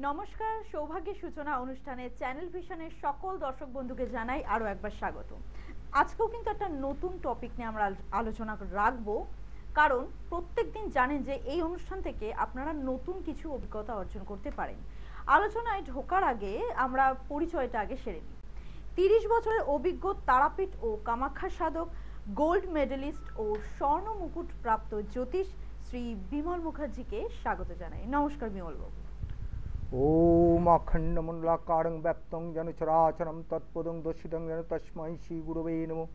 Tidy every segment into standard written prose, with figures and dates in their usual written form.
নমস্কার, সৌভাগ্যের সূচনা অনুষ্ঠানে চ্যানেল ভিশনের সকল দর্শক বন্ধুকে জানাই আরও একবার স্বাগত। আজকেও কিন্তু একটা নতুন টপিক নিয়ে আমরা আলোচনা রাখবো, কারণ প্রত্যেকদিন জানেন যে এই অনুষ্ঠান থেকে আপনারা নতুন কিছু অভিজ্ঞতা অর্জন করতে পারেন। আলোচনায় ঢোকার আগে আমরা পরিচয়টা আগে সেরে নিই। 30 বছরের অভিজ্ঞ তারাপীঠ ও কামাখ্যা সাধক, গোল্ড মেডেলিস্ট ও স্বর্ণ মুকুট প্রাপ্ত জ্যোতিষ শ্রী বিমল মুখার্জিকে স্বাগত জানাই। নমস্কার বিমল বাবু। ओम अखंडमंडलाकारं व्याप्तं येन चराचरं तत्पदं दर्शितं येन तस्मै श्री गुरवे नमः।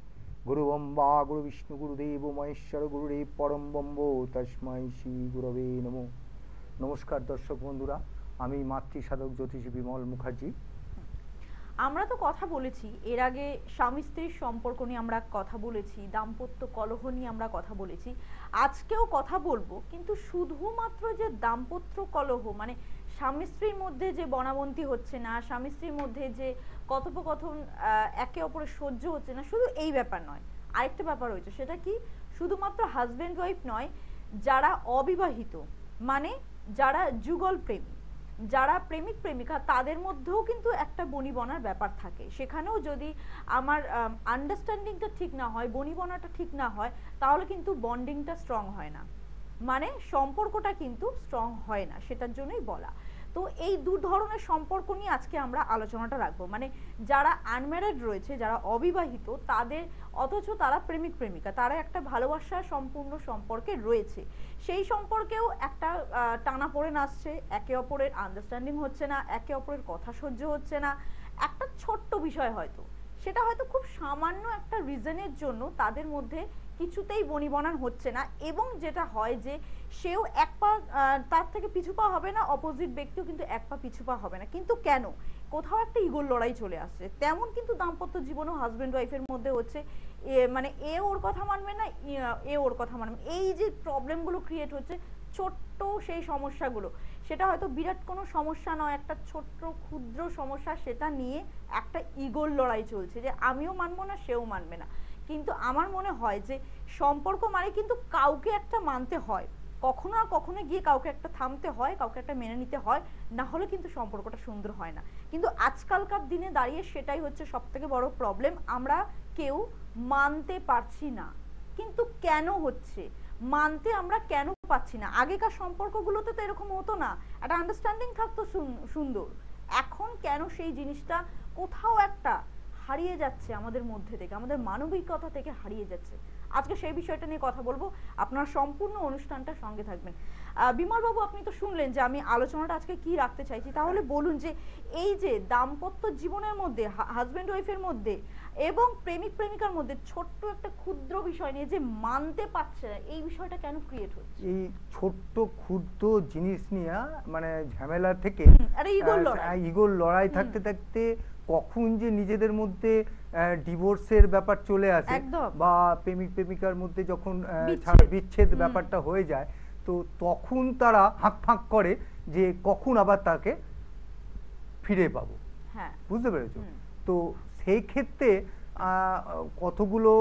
गुरुवं वा गुरु विष्णु गुरुदेव महेश्वर गुरुदेव परम ब्रह्म तस्मै श्री गुरवे नमः। नमस्कार दर्शक बंधुरा, आमी मातृ साधक ज्योतिष बिमल मुखार्जी। আমরা তো কথা বলেছি এর আগে স্বামী স্ত্রীর সম্পর্ক নিয়ে আমরা কথা বলেছি, দাম্পত্য কলহ নিয়ে আমরা কথা বলেছি, আজকেও কথা বলবো। কিন্তু শুধুমাত্র যে দাম্পত্য কলহ মানে স্বামী স্ত্রীর মধ্যে যে বনাবন্তি হচ্ছে না, স্বামী স্ত্রীর মধ্যে যে কথোপকথন একে অপরের সহ্য হচ্ছে না, শুধু এই ব্যাপার নয়, আরেকটা ব্যাপার রয়েছে। সেটা কি? শুধুমাত্র হাজবেন্ড ওয়াইফ নয়, যারা অবিবাহিত মানে যারা যুগল প্রেমী, যারা প্রেমিক প্রেমিকা, তাদের মধ্যেও কিন্তু একটা বনিবনার ব্যাপার থাকে। সেখানেও যদি আমার আন্ডারস্ট্যান্ডিংটা ঠিক না হয়, বনিবনাটা ঠিক না হয়, তাহলে কিন্তু বন্ডিংটা স্ট্রং হয় না, মানে সম্পর্কটা কিন্তু স্ট্রং হয় না। সেটার জন্যই বলা। তো এই দু ধরনের সম্পর্ক নিয়ে আজকে আমরা আলোচনাটা রাখবো। মানে যারা আনম্যারিড রয়েছে, যারা অবিবাহিত, তাদের অথচ তারা প্রেমিক প্রেমিকা, তারা একটা ভালোবাসা সম্পূর্ণ সম্পর্কে রয়েছে, সেই সম্পর্কেও একটা টানাপোড়েন আসছে, একে অপরের আন্ডারস্ট্যান্ডিং হচ্ছে না, একে অপরের কথা সহ্য হচ্ছে না। একটা ছোট্ট বিষয় হয়তো, সেটা হয়তো খুব সামান্য একটা রিজনের জন্য তাদের মধ্যে কিছুতেই বনিবনান হচ্ছে না, এবং যেটা হয় যে সেও এক পা তার থেকে পিছু পা হবে না, অপোজিট ব্যক্তিও কিন্তু এক পা পিছু পা হবে না। কিন্তু কেন? কোথাও একটা ইগোর লড়াই চলে আসছে। তেমন কিন্তু দাম্পত্য জীবনও হাজবেন্ড ওয়াইফের মধ্যে হচ্ছে, মানে এ ওর কথা মানবে না, এ ওর কথা মানবে। এই যে প্রবলেমগুলো ক্রিয়েট হচ্ছে, ছোট্ট সেই সমস্যাগুলো, সেটা হয়তো বিরাট কোনো সমস্যা নয়, একটা ছোট্ট ক্ষুদ্র সমস্যা, সেটা নিয়ে একটা ইগোর লড়াই চলছে যে আমিও মানবো না, সেও মানবে না। কিন্তু আমার মনে হয় যে সম্পর্ক মানে কিন্তু কাউকে একটা মানতে হয়, কখনো আর কখনো গিয়ে কাউকে একটা থামতে হয়, কাউকে একটা মেনে নিতে হয়, না হলে কিন্তু সম্পর্কটা সুন্দর হয় না। কিন্তু আজকালকার দিনে দাঁড়িয়ে সেটাই হচ্ছে সব থেকে বড় প্রবলেম, আমরা কেউ মানতে পারছি না। কিন্তু কেন হচ্ছে? মানতে আমরা কেন পাচ্ছি না? আগেকার সম্পর্কগুলোতে তো এরকম হতো না, একটা আন্ডারস্ট্যান্ডিং থাকতো সুন্দর। এখন কেন সেই জিনিসটা কোথাও একটা হারিয়ে যাচ্ছে আমাদের মধ্যে থেকে, আমাদের মানবিকতা থেকে হারিয়ে যাচ্ছে? আজকে সেই বিষয়টা নিয়ে কথা বলবো। আপনারা সম্পূর্ণ অনুষ্ঠানটা সঙ্গে থাকবেন। বিমল বাবু, আপনি তো শুনলেন যে আমি আলোচনাটা আজকে কি রাখতে চাইছি, তাহলে বলুন যে এই যে দাম্পত্য জীবনের মধ্যে হাজবেন্ড ওয়াইফের মধ্যে এবং প্রেমিক প্রেমিকার মধ্যে ছোট্ট একটা ক্ষুদ্র বিষয় নিয়ে যে মানতে পারছে না, এই বিষয়টা কেন ক্রিয়েট হচ্ছে? এই ছোট্ট ক্ষুদ্র জিনিস নিয়ে মানে ঝামেলা থেকে ইগোর লড়াই থাকতে থাকতে কখন যে নিজেদের মধ্যে ডিভোর্সের ব্যাপার চলে আসে, বা প্রেমিক প্রেমিকার মধ্যে যখন বিচ্ছেদ ব্যাপারটা হয়ে যায়, তো তখন তারা হাঁক ফাঁক করে যে কখন আবার তাকে ফিরে পাবো। বুঝতে পেরেছো? তো সেই ক্ষেত্রে কতগুলো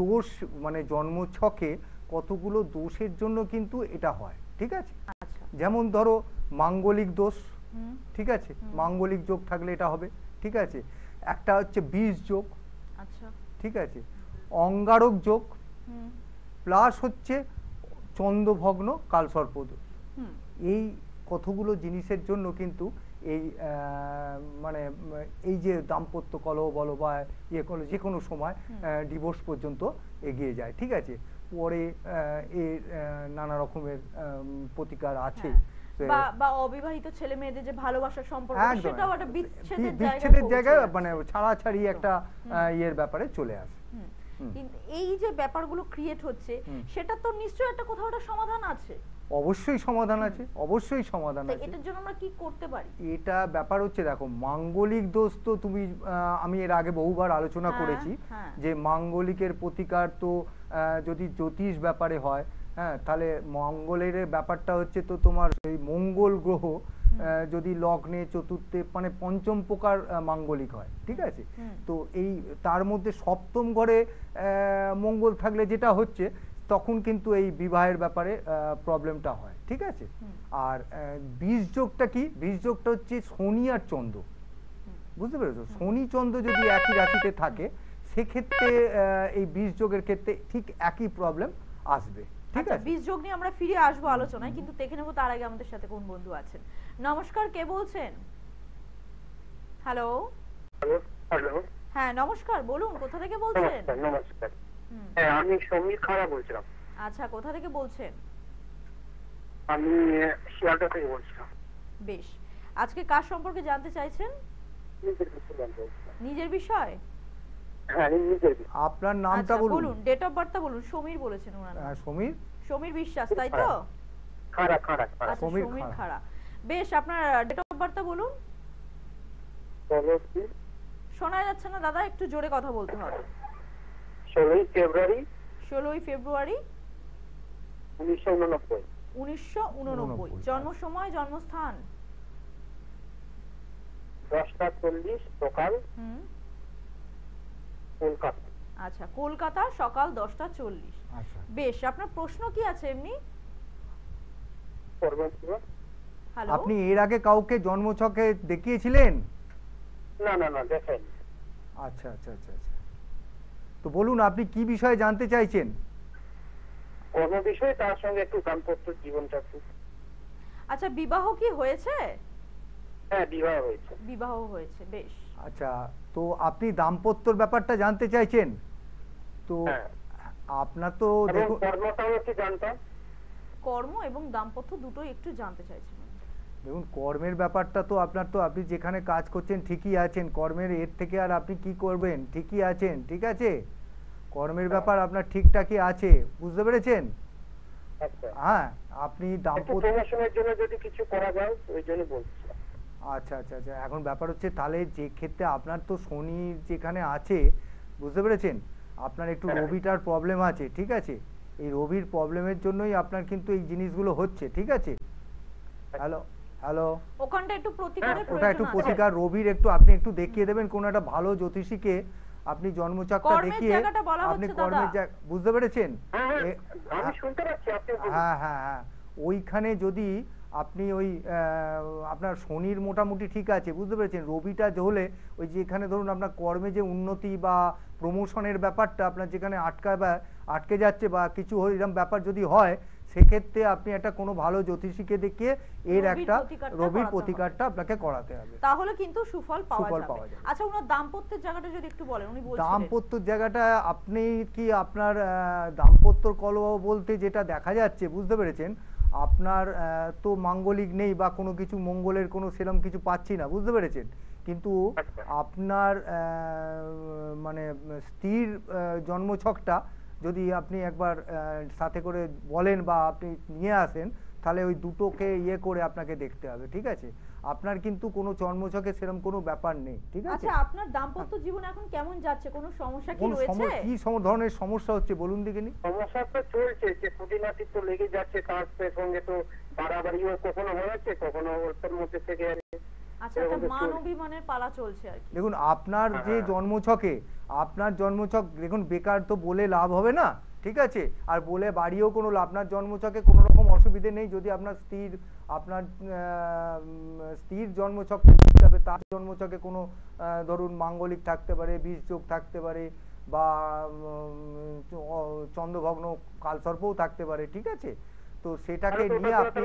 দোষ, মানে জন্মছকে কতগুলো দোষের জন্য কিন্তু এটা হয়। ঠিক আছে? যেমন ধরো মাঙ্গলিক দোষ, ঠিক আছে, মাঙ্গলিক যোগ থাকলে এটা হবে। ঠিক আছে? একটা হচ্ছে বীজ যোগ, ঠিক আছে, অঙ্গারক যোগ, প্লাস হচ্ছে চন্দ্রভগ্ন কালসর্প দোষ। এই কতগুলো জিনিসের জন্য কিন্তু এই মানে এই যে দাম্পত্য কলহ বলো বা ইয়ে করলো, যে কোনো সময় ডিভোর্স পর্যন্ত এগিয়ে যায়। ঠিক আছে? পরে এর নানা রকমের প্রতিকার আছে। বা অবিবাহিত ছেলে মেয়েদের যে ভালোবাসার সম্পর্ক, সেটাও একটা বিচ্ছেদের জায়গায় মানে ছাড়াছাড়ি একটা ইয়ের ব্যাপারে চলে আসে। এই যে ব্যাপারগুলো ক্রিয়েট হচ্ছে, সেটা তো নিশ্চয়ই একটা কোথাও একটা সমাধান আছে। অবশ্যই সমাধান আছে, অবশ্যই সমাধান আছে। এটার জন্য আমরা কি করতে পারি? এটা ব্যাপার হচ্ছে, দেখো, মাঙ্গলিক দোষ তো তুমি আমি এর আগে বহুবার আলোচনা করেছি যে মাঙ্গলিকের প্রতিকার তো যদি জ্যোতিষ ব্যাপারে হয়, হ্যাঁ, তাহলে মঙ্গলের ব্যাপারটা হচ্ছে তো তোমার এই মঙ্গল গ্রহ যদি লগ্নে চতুর্থে মানে পঞ্চম প্রকার মাঙ্গলিক হয়। ঠিক আছে? তো এই তার মধ্যে সপ্তম ঘরে মঙ্গল থাকলে যেটা হচ্ছে তখন কিন্তু এই বিবাহের ব্যাপারে প্রবলেমটা হয়, ঠিক আছে। আর বীজ যোগটা কি? বীজ যোগটা হচ্ছে শনি আর চন্দ্র, বুঝতে পেরেছো? শনি চন্দ্র যদি একই রাশিতে থাকে সেক্ষেত্রে এই বীজ যোগের ক্ষেত্রে ঠিক একই প্রবলেম আসবে, ঠিক আছে। বীজ যোগ নিয়ে আমরা ফিরে আসবো আলোচনায়, কিন্তু দেখে নেব তার আগে আমাদের সাথে কোন বন্ধু আছেন। নমস্কার, কে বলছেন? হ্যালো। হ্যালো। হ্যাঁ নমস্কার, বলুন কোথা থেকে বলছেন? নমস্কার। হ্যাঁ, আমি সমীর খাড়া বলছিলাম। আচ্ছা, কোথা থেকে বলছেন? আমি শিয়ালদা থেকে বলছিলাম। বেশ, আজকে কার সম্পর্কে জানতে চাইছেন? নিজের বিষয়? হ্যাঁ, নিজের। আপনার নামটা বলুন। ডেট অফ বার্থটা বলুন। সমীর বলেছেন ওনার নাম। সমীর, সমীর বিশ্বাস, তাই তো? খাড়া খাড়া। আচ্ছা, সমীর খাড়া। বেশ, আপনার ডেট অফ বার্থটা বলুন। শোনা যাচ্ছে না দাদা, একটু জোরে কথা বলতে হবে। 16 ফেব্রুয়ারি 1989। 1989। জন্ম সময়, জন্মস্থান? 10:40 সকাল, কলকাতা। আচ্ছা, কলকাতা, সকাল 10:40। আচ্ছা, বেশ, আপনার প্রশ্ন কি আছে এমনি? হ্যালো, আপনি এর আগে কাউকে জন্মছকে দেখিয়েছিলেন? না না না, দেখাইনি। আচ্ছা আচ্ছা আচ্ছা আচ্ছা, তো বলুন আপনি কি বিষয়ে জানতে চাইছেন? কোন বিষয়ে, তার সঙ্গে একটু দাম্পত্য জীবনটা একটু। আচ্ছা, বিবাহ কি হয়েছে? হ্যাঁ, বিবাহ হয়েছে। বিবাহ হয়েছে, বেশ। আচ্ছা, তো আপনি দাম্পত্যর ব্যাপারটা জানতে চাইছেন? তো আপনার তো দেখুন, কর্মটাও একটু জানতাম। কর্ম এবং দাম্পত্য দুটোই একটু জানতে চাইছেন। দেখুন, কর্মের ব্যাপারটা তো আপনার, তো আপনি যেখানে কাজ করছেন ঠিকই আছেন, কর্মের এর থেকে আর আপনি কি করবেন? ঠিকই আছেন, ঠিক আছে। কর্মের ব্যাপার আপনার ঠিকঠাকই আছে, বুঝতে পেরেছেন? হ্যাঁ, আপনি দাম্পত্য প্রমোশনের জন্য যদি কিছু করা যায় ওই জন্য বলছি। আচ্ছা আচ্ছা আচ্ছা, এখন ব্যাপার হচ্ছে তাহলে যে ক্ষেত্রে আপনার তো শনি যেখানে আছে, বুঝতে পেরেছেন, আপনার একটু রবিটার প্রবলেম আছে, ঠিক আছে। এই রবির প্রবলেমের জন্যই আপনার কিন্তু এই জিনিসগুলো হচ্ছে, ঠিক আছে। হ্যালো হ্যালো, ওখানটা একটু প্রতিকারের প্রয়োজন আছে। ওটা একটু প্রতিকার, রবির একটু আপনি একটু দেখিয়ে দেবেন কোন একটা ভালো জ্যোতিষীকে, আপনি জন্মচক্রটা দেখিয়ে আপনি কর্মের জায়গা, বুঝতে পেরেছেন? আমি শুনতে পাচ্ছি আপনি। হ্যাঁ হ্যাঁ হ্যাঁ, ওইখানে যদি আপনি ওই আপনার শনির মোটামুটি ঠিক আছে, বুঝতে পেরেছেন। রবিটা হলে ওই যেখানে ধরুন আপনার কর্মে যে উন্নতি বা প্রমোশনের ব্যাপারটা আপনার যেখানে আটকে যাচ্ছে বা কিছু এরকম ব্যাপার যদি হয়, সেক্ষেত্রে আপনি একটা কোনো ভালো জ্যোতিষীকে দেখিয়ে এর একটা রবির প্রতিকারটা আপনাকে করাতে হবে, তাহলে কিন্তু সুফল পাওয়া যাবে। আচ্ছা, ওনার দাম্পত্যের জায়গাটা যদি একটু বলেন। উনি বলছিলেন দাম্পত্যের জায়গাটা, আপনি কি আপনার দাম্পত্যর কলহ বলতে যেটা দেখা যাচ্ছে, বুঝতে পেরেছেন, আপনার তো মাঙ্গলিক নেই বা কোনো কিছু মঙ্গলের কোনো সেরকম কিছু পাচ্ছি না, বুঝতে পেরেছেন। কিন্তু আপনার মানে স্ত্রীর জন্মছকটা যদি আপনি একবার সাথে করে বলেন বা আপনি নিয়ে আসেন, তাহলে ওই দুটোকে ইয়ে করে আপনাকে দেখতে হবে, ঠিক আছে। আপনার কিন্তু কোনো জন্মছকে সেরকম কোনো ব্যাপার নেই, ঠিক আছে। আচ্ছা, আপনার দাম্পত্য জীবন এখন কেমন যাচ্ছে? কোনো সমস্যা কি রয়েছে? কি ধরনের সমস্যা হচ্ছে বলুন দেখিনি। সমস্যা তো চলছে, যে খুঁটিনাটি তো লেগে যাচ্ছে, তার সঙ্গে তো বাড়াবাড়িও কখনো হয়ে যাচ্ছে, কখনো ওর মধ্যে থেকে। আচ্ছা, একটা মান অভিমানের পালা চলছে আর কি। দেখুন, আপনার যে জন্মছকে, আপনার জন্মছক দেখুন, বেকার তো বলে লাভ হবে না, ঠিক আছে। আর বলে বাড়িও কোনো লাভ, আপনার জন্মছকে কোনো রকম অসুবিধে নেই। যদি আপনার স্ত্রীর জন্মছক হিসাবে তার জন্মছকে কোনো ধরুন মাঙ্গলিক থাকতে পারে, বীজ যোগ থাকতে পারে, বা চন্দ্রভগ্ন কালসর্পও থাকতে পারে, ঠিক আছে। তো সেটাকে নিয়ে আপনি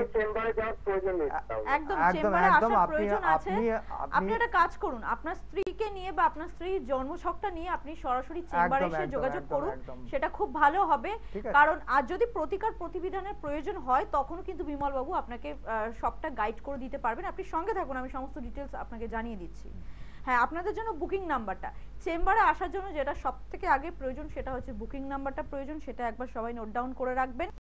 আপনি একটা কাজ করুন, আপনার স্ত্রীকে নিয়ে বা আপনার স্ত্রীর জন্মছকটা নিয়ে আপনি সরাসরি চেম্বারে এসে যোগাযোগ করুন, সেটা খুব ভালো হবে। কারণ আর যদি প্রতিকার প্রতিবিধানের প্রয়োজন হয়, তখনও কিন্তু বিমল বাবু আপনাকে সবটা গাইড করে দিতে পারবেন। আপনি সঙ্গে থাকুন, আমি সমস্ত ডিটেলস আপনাকে জানিয়ে দিচ্ছি। হ্যাঁ, আপনাদের জন্য বুকিং নাম্বারটা, চেম্বারে আসার জন্য যেটা সবথেকে আগে প্রয়োজন সেটা হচ্ছে বুকিং নাম্বারটা প্রয়োজন, সেটা একবার সবাই নোট ডাউন করে রাখবেন।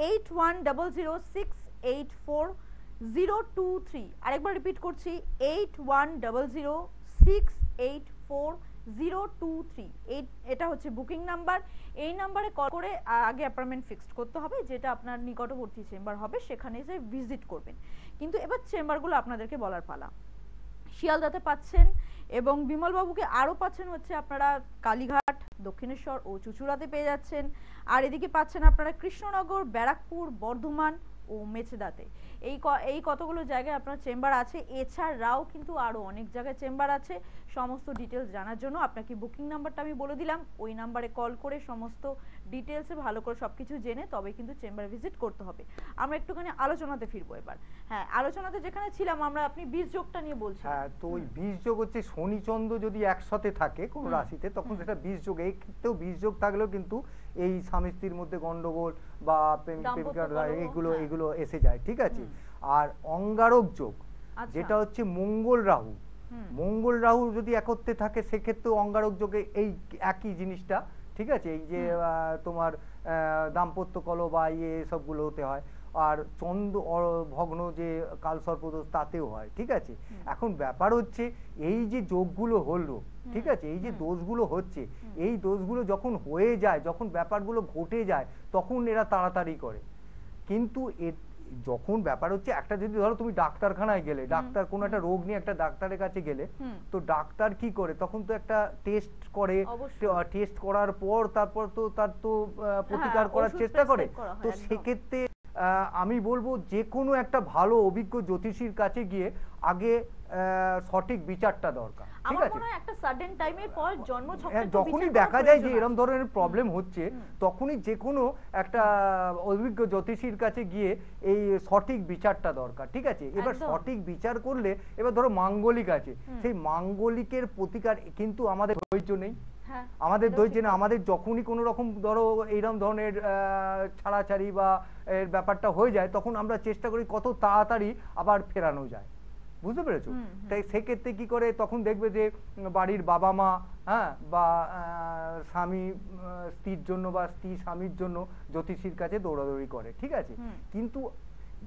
8100684023। আরেকবার রিপিট করছি, 8100684023। এটা হচ্ছে বুকিং নাম্বার। এই নাম্বারে কল করে আগে অ্যাপয়েন্টমেন্ট ফিক্সড করতে হবে, যেটা আপনার নিকটবর্তী চেম্বার হবে সেখানে যে ভিজিট করবেন। কিন্তু এবার চেম্বারগুলো আপনাদেরকে বলার পালা। শিয়ালদাতে পাচ্ছেন এবং বিমল বাবুকে আরও পাচ্ছেন হচ্ছে আপনারা কালীঘাট, দক্ষিণেশ্বর ও চুঁচুড়াতে পেয়ে যাচ্ছেন। আর এদিকে পাচ্ছেন আপনারা কৃষ্ণনগর, ব্যারাকপুর, বর্ধমান ও মেচেদাতে। এই কতগুলো জায়গায় আপনার চেম্বার আছে। এছাড়াও কিন্তু আরো অনেক জায়গায় চেম্বার আছে। সমস্ত ডিটেলস জানার জন্য আপনাকে বুকিং নাম্বারটা আমি বলে দিলাম, ওই নাম্বারে কল করে সমস্ত ডিটেলসে ভালো করে সবকিছু জেনে তবে কিন্তু চেম্বার ভিজিট করতে হবে। আমরা একটুখানি আলোচনাতে ফিরবো এবার। হ্যাঁ, আলোচনাতে যেখানে ছিলাম আমরা, আপনি বীজ যোগটা নিয়ে বলছেন। হ্যাঁ, তো ওই বীজ যোগ হচ্ছে শনি চন্দ্র যদি একসাথে থাকে কোন রাশিতে, তখন সেটা বীজ যোগ। এই ক্ষেত্রেও বীজ যোগ থাকলেও কিন্তু এই স্বামী স্ত্রীর মধ্যে গন্ডগোল বা প্রেমিকার এগুলো এসে যায়, ঠিক আছে। আর অঙ্গারক যোগ, যেটা হচ্ছে মঙ্গল রাহু, মঙ্গল রাহু যদি একত্রে থাকে সেক্ষেত্রে অঙ্গারক যোগে এই একই জিনিসটা, ঠিক আছে। এই যে তোমার দাম্পত্য কলহ বা সবগুলো হতে হয়। আর চন্দ্র ভগ্ন যে কালসর্পদোষ তাতেও হয়, ঠিক আছে। এখন ব্যাপার হচ্ছে এই যে যোগগুলো হলো, ঠিক আছে, এই যে দোষগুলো হচ্ছে, এই দোষগুলো যখন হয়ে যায়, যখন ব্যাপারগুলো ঘটে যায়, তখন এরা তাড়াতাড়ি করে। কিন্তু যখন ব্যাপার হচ্ছে একটা, যদি ধরো তুমি ডাক্তারখানায় গেলে, ডাক্তার কোনো একটা রোগ নিয়ে একটা ডাক্তারের কাছে গেলে, তো ডাক্তার কি করে, তখন তো একটা টেস্ট করে, টেস্ট করার পর তারপর তো তার তো প্রতিকার করার চেষ্টা করে। তো সেক্ষেত্রে আমি বলবো যে কোনো একটা ভালো অভিজ্ঞ জ্যোতিষীর কাছে গিয়ে আগে সঠিক বিচারটা দরকার, ঠিক আছে। একটা সাডেন টাইমের পর যখনই দেখা যায় যে এরকম ধরনের প্রবলেম হচ্ছে, তখনই যে কোনো একটা অভিজ্ঞ জ্যোতিষীর কাছে গিয়ে এই সঠিক বিচারটা দরকার, ঠিক আছে। এবার সঠিক বিচার করলে, এবার ধরো মাঙ্গলিক আছে, সেই মাঙ্গলিকের প্রতিকার কিন্তু আমাদের ধৈর্য নেই, আমাদের ধৈর্য না। আমাদের যখনই কোনো রকম ধরো এইরকম ধরনের ছাড়াছাড়ি বা এর ব্যাপারটা হয়ে যায়, তখন আমরা চেষ্টা করি কত তাড়াতাড়ি আবার ফেরানো যায়, বুঝতে পেরেছো। তাই সেক্ষেত্রে কি করে, তখন দেখবে যে বাড়ির বাবা মা, হ্যাঁ, বা স্বামী স্ত্রীর জন্য বা স্ত্রী স্বামীর জন্য জ্যোতিষীর কাছে দৌড়াদৌড়ি করে, ঠিক আছে। কিন্তু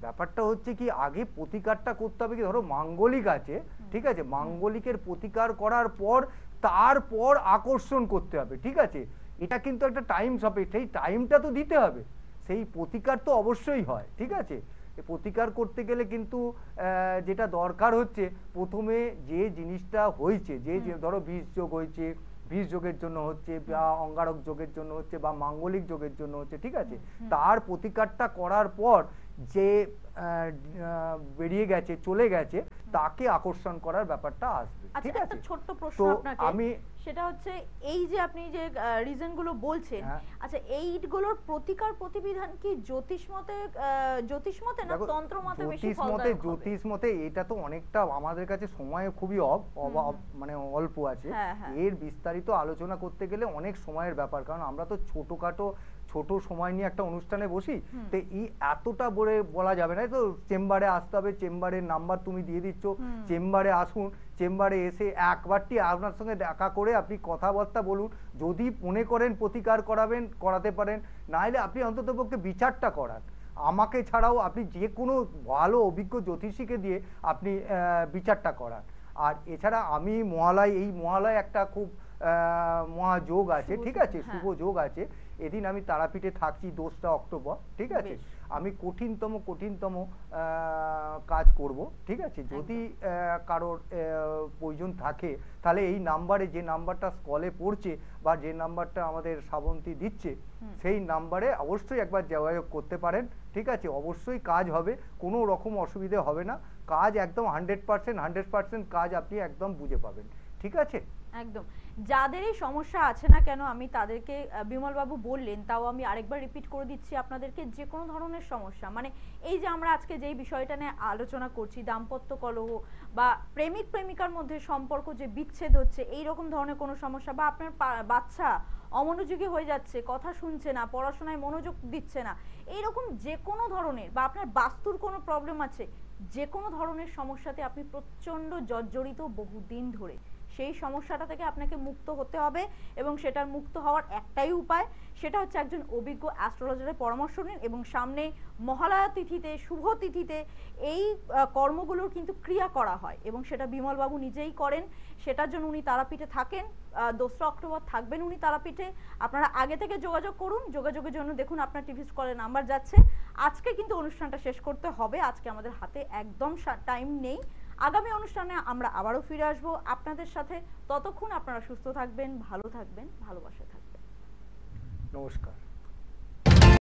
ব্যাপারটা হচ্ছে কি, আগে প্রতিকারটা করতে হবে কি, ধরো মাঙ্গলিক আছে, ঠিক আছে, মাঙ্গলিকের প্রতিকার করার পর তারপর আকর্ষণ করতে হবে, ঠিক আছে। এটা কিন্তু একটা টাইম সাপেক্ষ, সেই টাইমটা তো দিতে হবে, সেই প্রতিকার তো অবশ্যই হয়, ঠিক আছে। প্রতিকার করতে গেলে কিন্তু যেটা দরকার হচ্ছে, প্রথমে যে জিনিসটা হয়েছে, যে ধরো বীজ যোগ হয়েছে, বীজ যোগের জন্য হচ্ছে, বা অঙ্গারক যোগের জন্য হচ্ছে, বা মাঙ্গলিক যোগের জন্য হচ্ছে, ঠিক আছে, তার প্রতিকারটা করার পর যে বেরিয়ে গেছে, চলে গেছে, তাকে আকর্ষণ করার ব্যাপারটা আসবে, ঠিক আছে। একটা ছোট্ট প্রশ্ন আপনাকে, আমি সেটা হচ্ছে এই যে আপনি যে রিজন গুলো বলছেন, আচ্ছা এইগুলোর প্রতিকার প্রতিবিধান কি জ্যোতিষ মতে না তন্ত্র মতে বেশি ফলদায়ক হবে? জ্যোতিষ মতে এটা তো অনেকটা, আমাদের কাছে সময় খুবই মানে অল্প আছে, এর বিস্তারিত আলোচনা করতে গেলে অনেক সময়ের ব্যাপার, কারণ আমরা তো ছোট সময় নিয়ে একটা অনুষ্ঠানে বসি, তো এই এতটা বলা যাবে না। তো চেম্বারে আসতে হবে, চেম্বারের নাম্বার তুমি দিয়ে দিচ্ছ, চেম্বারে আসুন, চেম্বারে এসে একবারটি আপনার সঙ্গে দেখা করে আপনি কথাবার্তা বলুন, যদি মনে করেন প্রতিকার করাতে পারেন, নাহলে আপনি অন্ততপক্ষে বিচারটা করান। আমাকে ছাড়াও আপনি যে কোনো ভালো অভিজ্ঞ জ্যোতিষীকে দিয়ে আপনি বিচারটা করান। আর এছাড়া আমি এই মহালয় একটা খুব মহাযোগ আছে, ঠিক আছে, শুভ যোগ আছে। এদিন আমি তারাপীঠে থাকছি 2রা অক্টোবর, ঠিক আছে। আমি কঠিনতম কাজ করব, ঠিক আছে। যদি কারোর প্রয়োজন থাকে, তাহলে এই নাম্বারে, যে নাম্বারটা স্কলে পড়ছে বা যে নাম্বারটা আমাদের শ্রাবন্তী দিচ্ছে, সেই নাম্বারে অবশ্যই একবার যোগাযোগ করতে পারেন, ঠিক আছে। অবশ্যই কাজ হবে, কোনো রকম অসুবিধা হবে না, কাজ একদম 100% কাজ আপনি একদম বুঝে পাবেন, ঠিক আছে। একদম। যাদের এই সমস্যা আছে না কেন, আমি তাদেরকে বিমল বাবু বললেন, তাও আমি আরেকবার রিপিট করে দিচ্ছি আপনাদেরকে, যে কোনো ধরনের সমস্যা, মানে এই যে আমরা আজকে যেই বিষয়টা নিয়ে আলোচনা করছি, দাম্পত্য কলহ বা প্রেমিক প্রেমিকার মধ্যে সম্পর্ক যে বিচ্ছেদ হচ্ছে, এই রকম ধরনের কোনো সমস্যা, বা আপনার বাচ্চা অমনোযোগী হয়ে যাচ্ছে, কথা শুনছে না, পড়াশোনায় মনোযোগ দিচ্ছে না, এইরকম যে কোনো ধরনের, বা আপনার বাস্তুর কোনো প্রবলেম আছে, যে কোনো ধরনের সমস্যাতে আপনি প্রচন্ড জর্জরিত বহুদিন ধরে, সেই সমস্যাটা থেকে আপনাকে মুক্ত হতে হবে। এবং সেটার মুক্ত হওয়ার একটাই উপায়, সেটা হচ্ছে একজন অভিজ্ঞ অ্যাস্ট্রোলজারের পরামর্শ নিন। এবং সামনে মহালয়া তিথিতে, শুভ তিথিতে এই কর্মগুলোর কিন্তু ক্রিয়া করা হয়, এবং সেটা বিমল বাবু নিজেই করেন। সেটার জন্য উনি তারাপীঠে থাকেন, 2রা অক্টোবর থাকবেন উনি তারাপীঠে। আপনারা আগে থেকে যোগাযোগ করুন, যোগাযোগের জন্য দেখুন আপনার টিভি স্ক্রিনে নাম্বার যাচ্ছে। আজকে কিন্তু অনুষ্ঠানটা শেষ করতে হবে, আজকে আমাদের হাতে একদম টাইম নেই। আগামী অনুষ্ঠানে আমরা আবারও ফিরে আসবো আপনাদের সাথে। ততক্ষণ আপনারা সুস্থ থাকবেন, ভালো থাকবেন, ভালোবাসা থাকবেন। নমস্কার।